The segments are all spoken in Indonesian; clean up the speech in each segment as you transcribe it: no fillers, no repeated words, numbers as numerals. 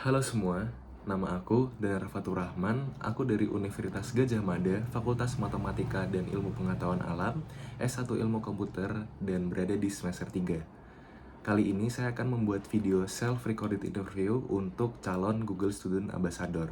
Halo semua, nama aku Danar Fatur Rahman. Aku dari Universitas Gadjah Mada, Fakultas Matematika dan Ilmu Pengetahuan Alam, S1 Ilmu Komputer, dan berada di semester 3. Kali ini saya akan membuat video self-recorded interview untuk calon Google Student Ambassador.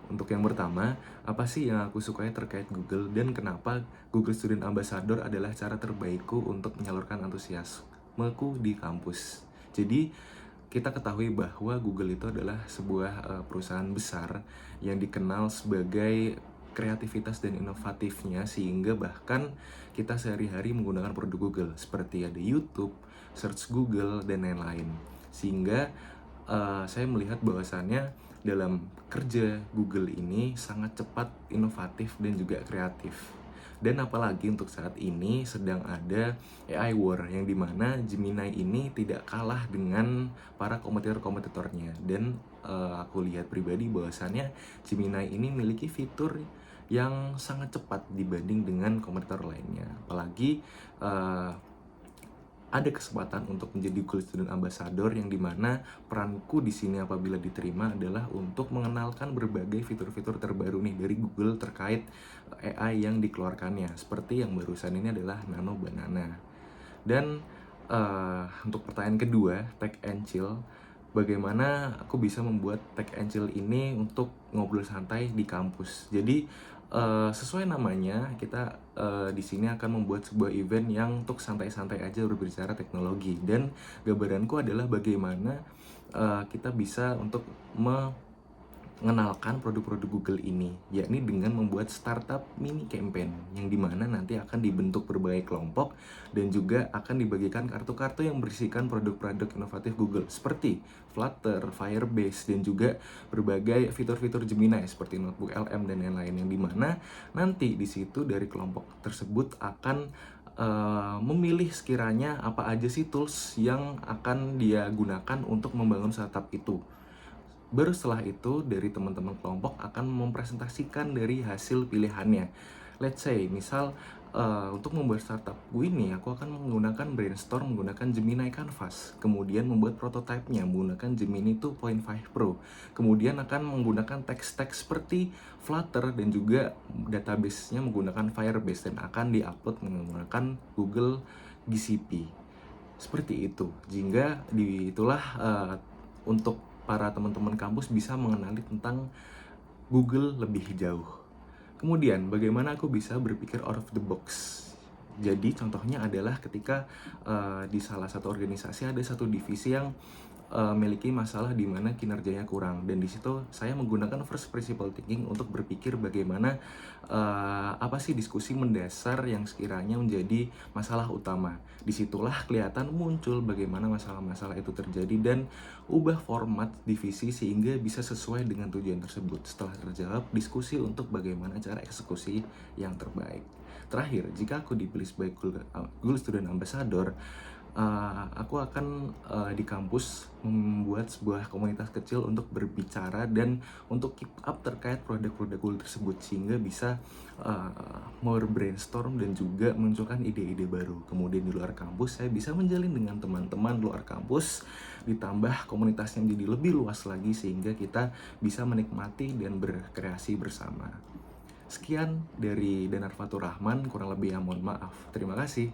Untuk yang pertama, apa sih yang aku sukai terkait Google dan kenapa Google Student Ambassador adalah cara terbaikku untuk menyalurkan antusiasmeku di kampus. Jadi, kita ketahui bahwa Google itu adalah sebuah perusahaan besar yang dikenal sebagai kreativitas dan inovatifnya, sehingga bahkan kita sehari-hari menggunakan produk Google seperti ada YouTube, search Google, dan lain-lain. Sehingga saya melihat bahwasannya dalam kerja Google ini sangat cepat, inovatif, dan juga kreatif. Dan apalagi untuk saat ini sedang ada AI War, yang dimana Gemini ini tidak kalah dengan para kompetitor-kompetitornya. Dan aku lihat pribadi bahwasannya Gemini ini memiliki fitur yang sangat cepat dibanding dengan kompetitor lainnya. Apalagi ada kesempatan untuk menjadi Google Student Ambassador, yang dimana peranku di sini apabila diterima adalah untuk mengenalkan berbagai fitur-fitur terbaru nih dari Google terkait AI yang dikeluarkannya, seperti yang barusan ini adalah Nano Banana. Dan untuk pertanyaan kedua, Tech and Chill, bagaimana aku bisa membuat Tech and Chill ini untuk ngobrol santai di kampus. Jadi sesuai namanya, kita di sini akan membuat sebuah event yang untuk santai-santai aja berbicara teknologi. Dan gambaranku adalah bagaimana kita bisa untuk mengenalkan produk-produk Google ini, yakni dengan membuat startup mini campaign, yang dimana nanti akan dibentuk berbagai kelompok dan juga akan dibagikan kartu-kartu yang berisikan produk-produk inovatif Google seperti Flutter, Firebase, dan juga berbagai fitur-fitur Gemini seperti Notebook LM dan lain-lain, yang dimana nanti di situ dari kelompok tersebut akan memilih sekiranya apa aja sih tools yang akan dia gunakan untuk membangun startup itu. Baru setelah itu, dari teman-teman kelompok akan mempresentasikan dari hasil pilihannya. Let's say, misal untuk membuat startup gue ini, aku akan menggunakan brainstorm menggunakan Gemini Canvas. Kemudian membuat prototipe-nya menggunakan Gemini 2.5 Pro. Kemudian akan menggunakan teks-teks seperti Flutter dan juga database-nya menggunakan Firebase dan akan diupload menggunakan Google GCP. Seperti itu. Sehingga itulah untuk para teman-teman kampus bisa mengenali tentang Google lebih jauh. Kemudian, bagaimana aku bisa berpikir out of the box? Jadi, contohnya adalah ketika di salah satu organisasi ada satu divisi yang memiliki masalah di mana kinerjanya kurang, dan di situ saya menggunakan first principle thinking untuk berpikir bagaimana apa sih diskusi mendasar yang sekiranya menjadi masalah utama. Disitulah kelihatan muncul bagaimana masalah-masalah itu terjadi dan ubah format divisi sehingga bisa sesuai dengan tujuan tersebut. Setelah terjawab, diskusi untuk bagaimana cara eksekusi yang terbaik. Terakhir, jika aku dipilih sebagai Google Student Ambassador, aku akan di kampus membuat sebuah komunitas kecil untuk berbicara dan untuk keep up terkait produk-produk Google tersebut, sehingga bisa brainstorm dan juga munculkan ide-ide baru. Kemudian di luar kampus, saya bisa menjalin dengan teman-teman luar kampus, ditambah komunitasnya menjadi lebih luas lagi, sehingga kita bisa menikmati dan berkreasi bersama. Sekian dari Danar Fatur Rahman, kurang lebih ya mohon maaf. Terima kasih.